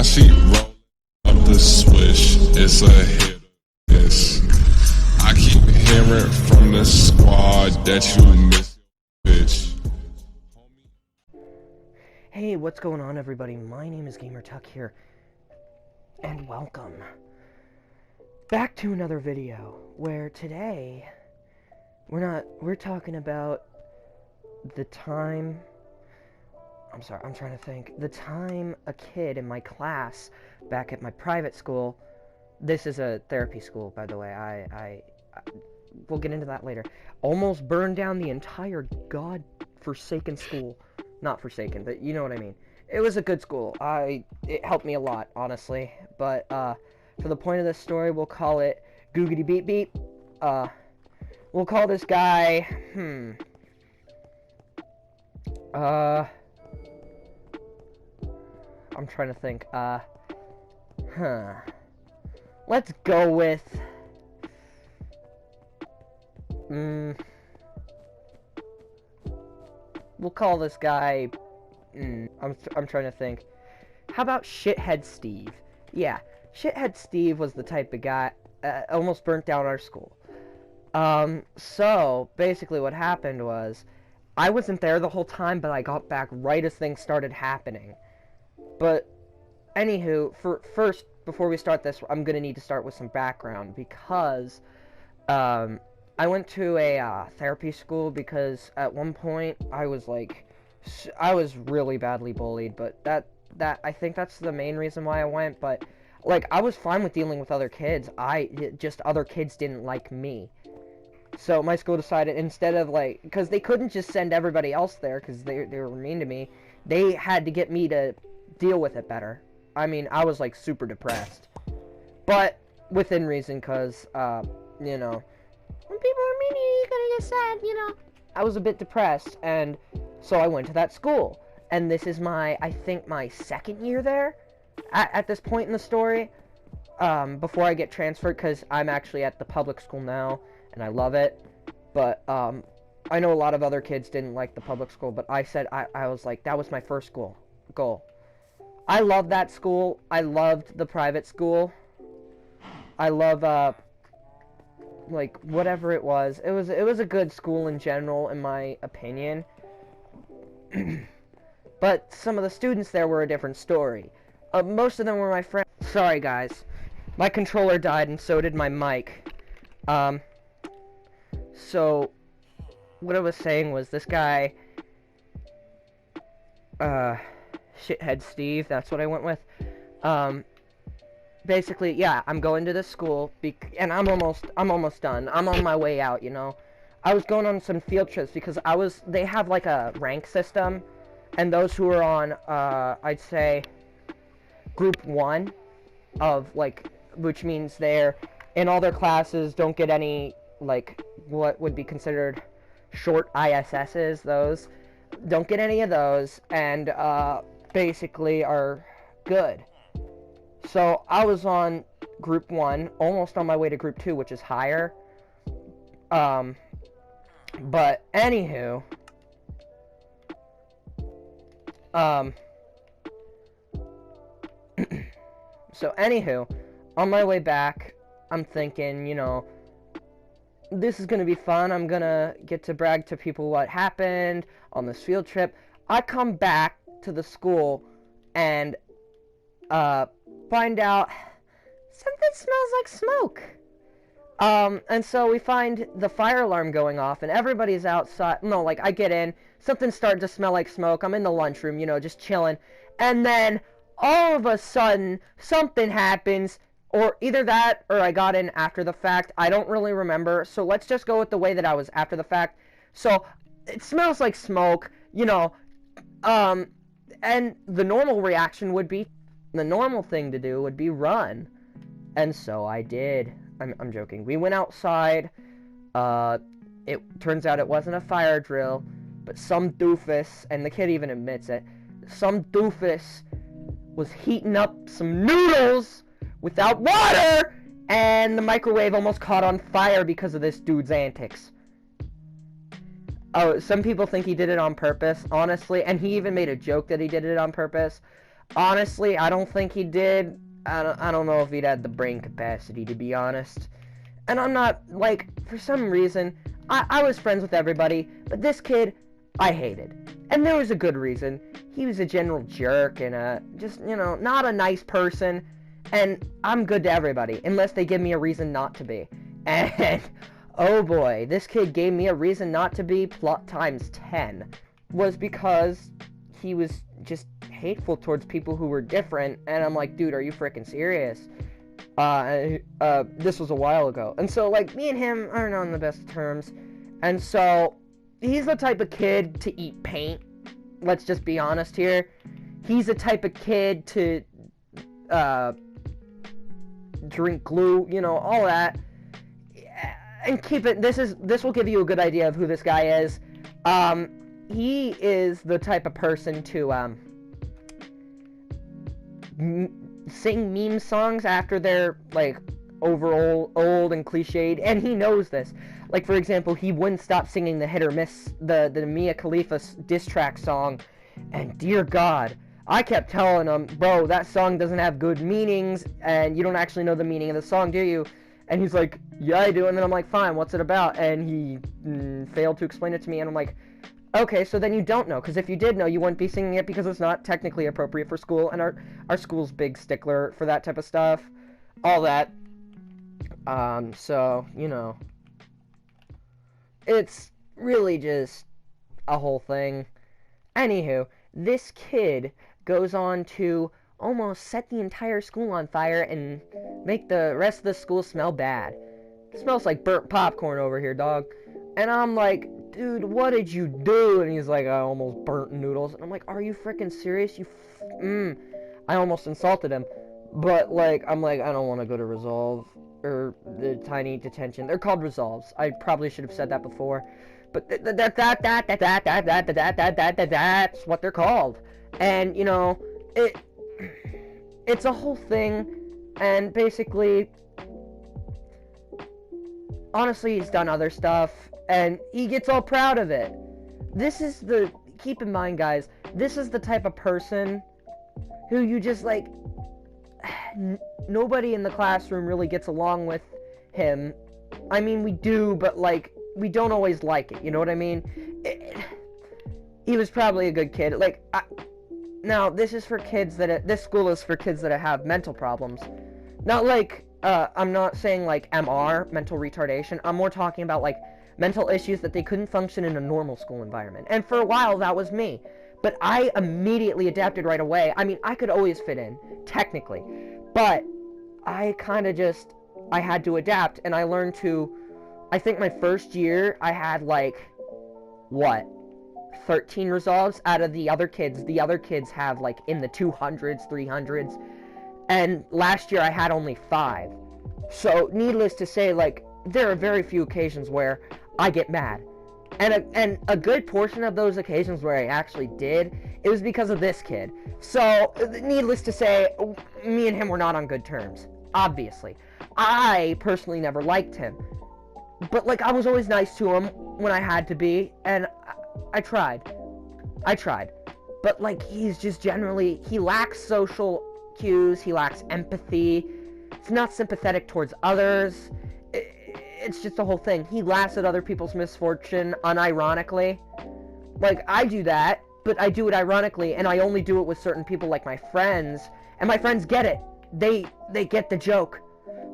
she roll up the swish, it's a hit or miss. I keep hearing from the squad that you miss your bitch. Hey, what's going on, everybody? My name is Gamer Tuck here, and welcome back to another video where today we're talking about the time the time a kid in my class back at my private school. This is a therapy school, by the way. I we'll get into that later. Almost burned down the entire god-forsaken school. Not forsaken, but you know what I mean. It was a good school. It helped me a lot, honestly. But for the point of this story, we'll call it Googity Beep Beep. We'll call this guy, I'm trying to think, let's go with, we'll call this guy, I'm trying to think. How about Shithead Steve? Yeah, Shithead Steve was the type of guy, almost burnt down our school. So, basically what happened was, I wasn't there the whole time, but I got back right as things started happening. But, anywho, first, before we start this, I'm gonna need to start with some background, because, I went to a, therapy school because at one point, I was really badly bullied, but I think that's the main reason why I went, but, like, I was fine with dealing with other kids, just other kids didn't like me. So my school decided, instead of, like, because they couldn't just send everybody else there, because they were mean to me, they had to get me to deal with it better. I mean, I was, like, super depressed. But, within reason, because, you know, when people are mean to you, you're gonna get sad, you know. I was a bit depressed, and so I went to that school. And this is I think my second year there, at this point in the story, before I get transferred, because I'm actually at the public school now, and I love it. But, I know a lot of other kids didn't like the public school, but I said, I was like, that was my first goal. I loved that school. I loved the private school. I love, like, whatever it was. It was a good school in general, in my opinion. But some of the students there were a different story. Most of them were my friends. Sorry, guys. My controller died, and so did my mic. So, what I was saying was, this guy, Shithead Steve, that's what I went with. Basically, yeah, I'm going to this school, and I'm almost done. I'm on my way out, you know. I was going on some field trips because they have, like, a rank system, and those who are on, I'd say, group 1 of, like, which means they're in all their classes, don't get any, like, what would be considered short ISSs, those. Don't get any of those, and, basically are good. So, I was on group 1, almost on my way to group 2, which is higher. But, anywho, so, anywho, on my way back, I'm thinking, you know, this is gonna be fun. I'm gonna get to brag to people what happened on this field trip. I come back to the school and, find out something smells like smoke. And so we find the fire alarm going off, and everybody's outside. No, like, I get in, something's starting to smell like smoke. I'm in the lunchroom, you know, just chilling. And then, all of a sudden, something happens, or either that, or I got in after the fact. I don't really remember, so let's just go with the way that I was after the fact. So, it smells like smoke, you know, and the normal reaction would be, the normal thing to do would be run. And so I did. I'm joking. We went outside. It turns out it wasn't a fire drill, but some doofus, and the kid even admits it, some doofus was heating up some noodles without water, and the microwave almost caught on fire because of this dude's antics. Oh, some people think he did it on purpose, honestly, and he even made a joke that he did it on purpose. Honestly, I don't think he did. I don't know if he'd had the brain capacity, to be honest. And I'm not, like, for some reason, I was friends with everybody, but this kid, I hated. And there was a good reason. He was a general jerk and, just, you know, not a nice person. And I'm good to everybody, unless they give me a reason not to be. And, oh boy, this kid gave me a reason not to be plot times 10. Was because he was just hateful towards people who were different, and I'm like, dude, are you freaking serious? This was a while ago. And so, like, me and him aren't on the best terms. And so, he's the type of kid to eat paint. Let's just be honest here. He's the type of kid to, drink glue, you know, all that. And keep it, this will give you a good idea of who this guy is. He is the type of person to, sing meme songs after they're, like, old and cliched, and he knows this. Like, for example, he wouldn't stop singing the Hit or Miss, the Mia Khalifa diss track song, and dear God, I kept telling him, bro, that song doesn't have good meanings, and you don't actually know the meaning of the song, do you? And he's like, yeah, I do, and then I'm like, fine, what's it about? And he failed to explain it to me, and I'm like, okay, so then you don't know, because if you did know, you wouldn't be singing it because it's not technically appropriate for school, and our school's big stickler for that type of stuff, all that. So, you know, it's really just a whole thing. Anywho, this kid goes on to almost set the entire school on fire and make the rest of the school smell bad. It smells like burnt popcorn over here, dog. And I'm like, dude, what did you do? And he's like, I almost burnt noodles. And I'm like, are you freaking serious? I almost insulted him. But, like, I'm like, I don't want to go to Resolve. Or the tiny detention. They're called Resolves. I probably should have said that before. But that's what they're called. And, you know, it's a whole thing. And basically, honestly, he's done other stuff. And he gets all proud of it. Keep in mind, guys, this is the type of person who you just, like, nobody in the classroom really gets along with him. I mean, we do, but, like, we don't always like it, you know what I mean? He was probably a good kid. Like, now, this school is for kids that have mental problems. Not like, I'm not saying, like, MR, mental retardation. I'm more talking about, like, mental issues that they couldn't function in a normal school environment. And for a while, that was me. But I immediately adapted right away. I mean, I could always fit in, technically. But I kind of I had to adapt. And I learned I think my first year, I had, like, 13 resolves out of the other kids. The other kids have, like, in the 200s, 300s. And last year, I had only 5. So, needless to say, like, there are very few occasions where I get mad. And a good portion of those occasions where I actually did, it was because of this kid. So, needless to say, me and him were not on good terms. Obviously. I personally never liked him. But, like, I was always nice to him when I had to be, and I tried. But, like, he's just generally, he lacks social cues, he lacks empathy, he's not sympathetic towards others. It's just a whole thing. He laughs at other people's misfortune unironically. Like, I do that, but I do it ironically, and I only do it with certain people like my friends, and my friends get it. They get the joke.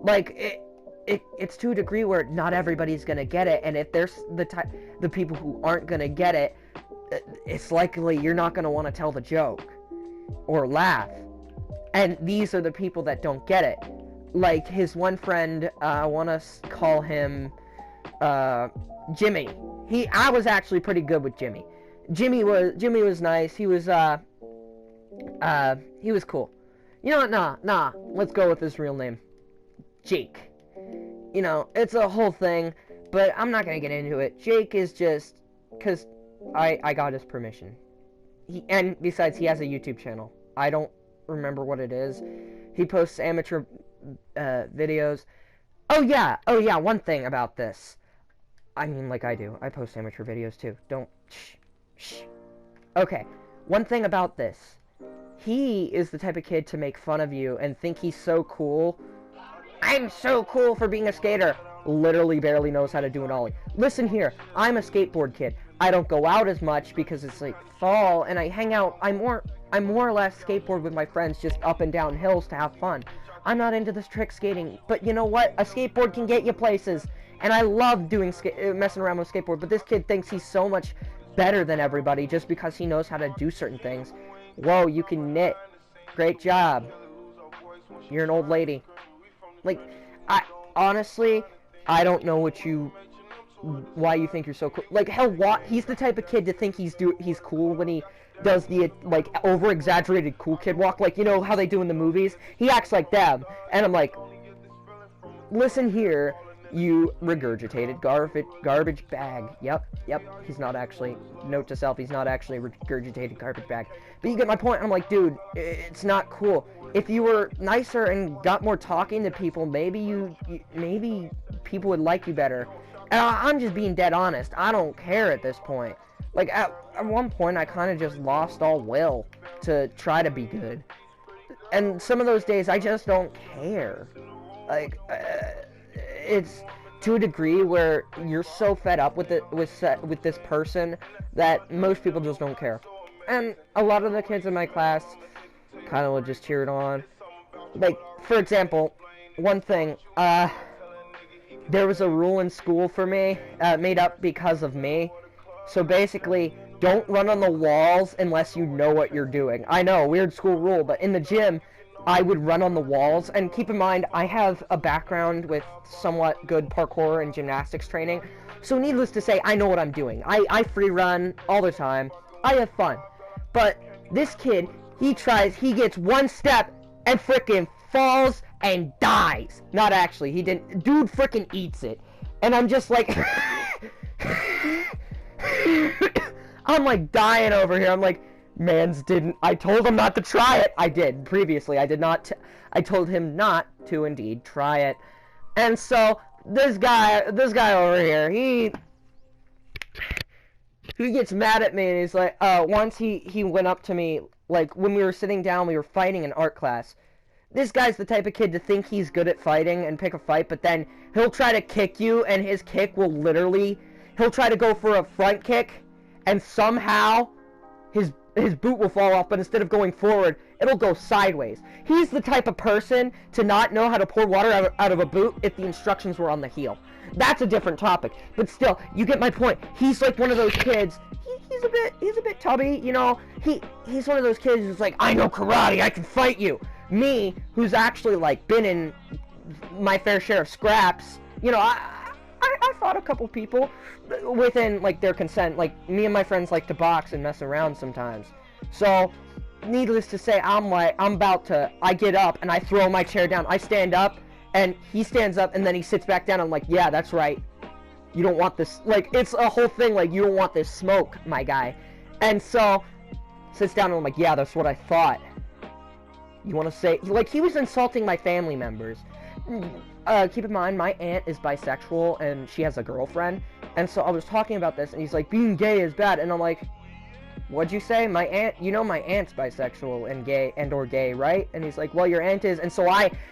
Like, it's to a degree where not everybody's gonna get it, and if there's the people who aren't gonna get it, it's likely you're not gonna want to tell the joke or laugh. And these are the people that don't get it. Like, his one friend, I want to call him, Jimmy. I was actually pretty good with Jimmy. Jimmy was nice. He was cool. You know what? Nah. Let's go with his real name. Jake. You know, it's a whole thing, but I'm not gonna get into it. Jake is just, because I got his permission. And besides, he has a YouTube channel. I don't remember what it is. He posts amateur videos. Oh yeah, one thing about this. I mean, like I do. I post amateur videos too. Don't, shh. Okay, one thing about this. he is the type of kid to make fun of you and think he's so cool. I'm so cool for being a skater. Literally barely knows how to do an ollie. Listen here, I'm a skateboard kid. I don't go out as much because it's like fall, and I hang out. I more or less skateboard with my friends, just up and down hills to have fun. I'm not into this trick skating, but you know what? A skateboard can get you places, and I love doing messing around with skateboard. But this kid thinks he's so much better than everybody just because he knows how to do certain things. Whoa, you can knit. Great job. You're an old lady. Like, honestly, I don't know why you think you're so cool. Like, hell, he's the type of kid to think he's cool when he does the, like, over-exaggerated cool kid walk. Like, you know how they do in the movies? He acts like them. And I'm like, listen here, you regurgitated garbage bag. Yep, he's not actually, note to self, he's not actually a regurgitated garbage bag. But you get my point. I'm like, dude, it's not cool. If you were nicer and got more talking to people, maybe maybe people would like you better. And I'm just being dead honest. I don't care at this point. Like, at one point, I kind of just lost all will to try to be good. And some of those days, I just don't care. Like, it's to a degree where you're so fed up with this person that most people just don't care. And a lot of the kids in my class kind of would just cheer it on. Like, for example, one thing, there was a rule in school for me, made up because of me. So basically, don't run on the walls unless you know what you're doing. I know, weird school rule, but in the gym, I would run on the walls. And keep in mind, I have a background with somewhat good parkour and gymnastics training. So needless to say, I know what I'm doing. I free run all the time. I have fun. But this kid, he gets one step and frickin' falls and dies. Not actually, he didn't. Dude frickin' eats it. And I'm just like, I'm like dying over here. I'm like, I told him not to try it. I did, previously. I did not, I told him not to indeed try it. And so, this guy over here, he gets mad at me, and he's like, once he went up to me, like, when we were sitting down, we were fighting in art class. This guy's the type of kid to think he's good at fighting and pick a fight, but then he'll try to kick you, and his kick will literally, he'll try to go for a front kick, and somehow his boot will fall off, but instead of going forward, it'll go sideways. He's the type of person to not know how to pour water out of a boot if the instructions were on the heel. That's a different topic, but still, you get my point. He's like one of those kids, he's a bit tubby, you know, he's one of those kids who's like, I know karate, I can fight you. Me, who's actually, like, been in my fair share of scraps, you know, I fought a couple people within, like, their consent. Like, me and my friends like to box and mess around sometimes. So, needless to say, I get up and I throw my chair down. I stand up and he stands up and then he sits back down. I'm like, yeah, that's right. You don't want this, like, it's a whole thing, like, you don't want this smoke, my guy. And so, sits down and I'm like, yeah, that's what I thought. You want to say, like, he was insulting my family members. Keep in mind, my aunt is bisexual, and she has a girlfriend, and so I was talking about this, and he's like, being gay is bad, and I'm like, what'd you say? My aunt, you know my aunt's bisexual and gay, or gay, right? And he's like, well, your aunt is, and so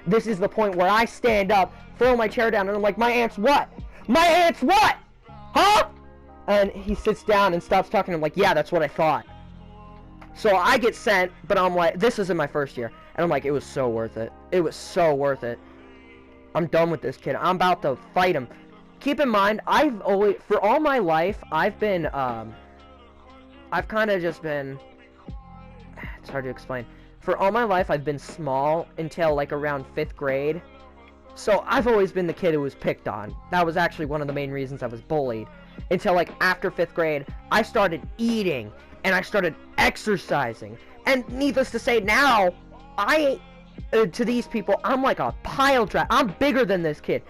this is the point where I stand up, throw my chair down, and I'm like, my aunt's what? My aunt's what? Huh? And he sits down and stops talking, I'm like, yeah, that's what I thought. So I get sent, but I'm like, this is in my first year, and I'm like, it was so worth it. It was so worth it. I'm done with this kid. I'm about to fight him. Keep in mind, for all my life, I've kind of just been, it's hard to explain. For all my life, I've been small until, like, around 5th grade. So I've always been the kid who was picked on. That was actually one of the main reasons I was bullied. Until, like, after 5th grade, I started eating, and I started exercising. And needless to say, now, to these people, I'm like a pile driver. I'm bigger than this kid.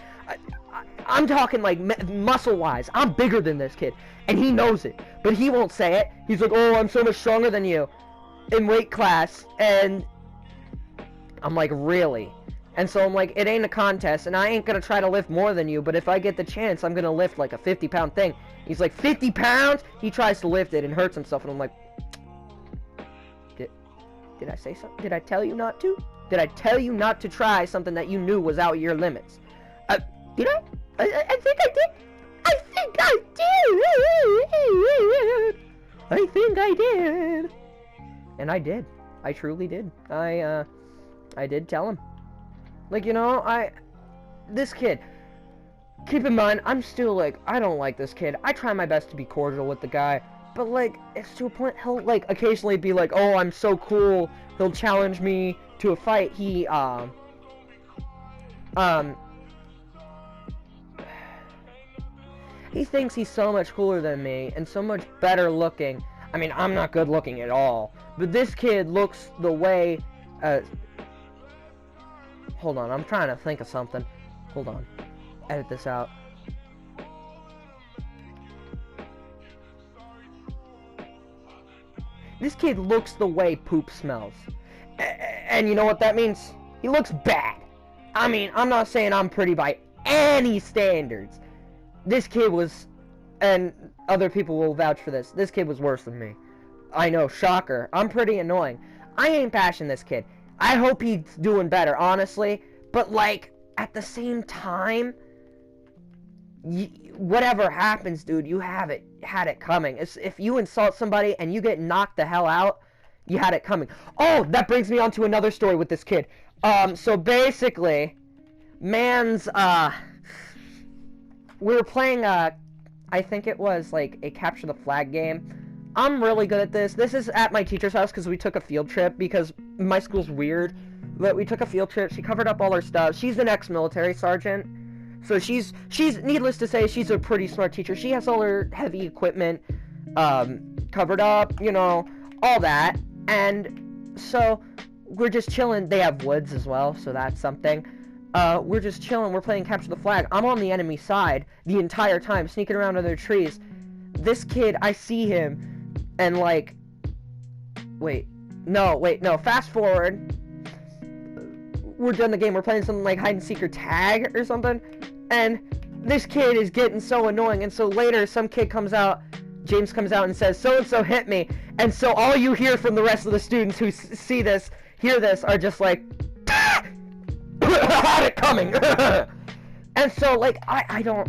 I'm talking like muscle-wise. I'm bigger than this kid. And he knows it. But he won't say it. He's like, oh, I'm so much stronger than you in weight class. And I'm like, really? And so I'm like, it ain't a contest, and I ain't gonna try to lift more than you, but if I get the chance, I'm gonna lift like a 50-pound thing. He's like, 50 pounds? He tries to lift it and hurts himself, and I'm like, Did I say something? Did I tell you not to? Did I tell you not to try something that you knew was out your limits? Did I? I think I did. I think I did. I think I did. And I did. I truly did. I did tell him. Like, you know, this kid, keep in mind, I'm still, like, I don't like this kid. I try my best to be cordial with the guy, but, like, it's to a point, he'll, like, occasionally be like, oh, I'm so cool. He'll challenge me to a fight. He thinks he's so much cooler than me and so much better looking. I mean, I'm not good looking at all, but this kid looks the way, hold on, I'm trying to think of something. Hold on. Edit this out. This kid looks the way poop smells. And you know what that means? He looks bad. I mean, I'm not saying I'm pretty by any standards. This kid was, and other people will vouch for this, this kid was worse than me. I know, shocker. I'm pretty annoying. I ain't bashing this kid. I hope he's doing better, honestly. But, like, at the same time, whatever happens, dude, you had it coming. If you insult somebody and you get knocked the hell out, you had it coming. Oh, that brings me on to another story with this kid. So basically, man's, we were playing, I think it was, like, a capture the flag game. I'm really good at this. This is at my teacher's house because we took a field trip because my school's weird. But we took a field trip. She covered up all her stuff. She's an ex-military sergeant. So she's needless to say, she's a pretty smart teacher. She has all her heavy equipment covered up, you know, all that. And so we're just chilling. They have woods as well, so that's something. We're just chilling. We're playing capture the flag. I'm on the enemy side the entire time, sneaking around under trees. This kid, I see him, and like, no, fast forward. We're done the game. We're playing something like hide and seek or tag or something, and this kid is getting so annoying. And so later, some kid comes out, James comes out and says, "So and so hit me." And so all you hear from the rest of the students who hear this, are just like, "Ah! I had it coming." And so like I don't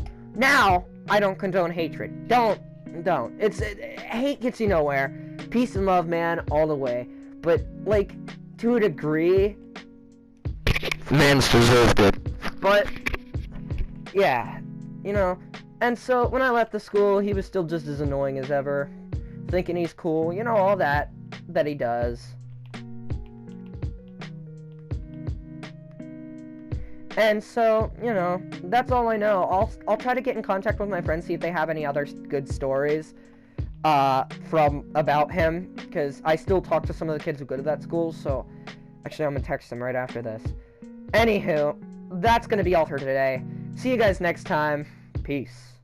condone hatred. Don't. Hate gets you nowhere. Peace and love, man, all the way. But like, to a degree, man's deserved it. But yeah, you know. And so when I left the school, he was still just as annoying as ever, thinking he's cool, you know, all that he does. And so, you know, that's all I know. I'll try to get in contact with my friends, see if they have any other good stories about him, because I still talk to some of the kids who go to that school. So actually, I'm gonna text them right after this. Anywho, that's gonna be all for today. See you guys next time. Peace.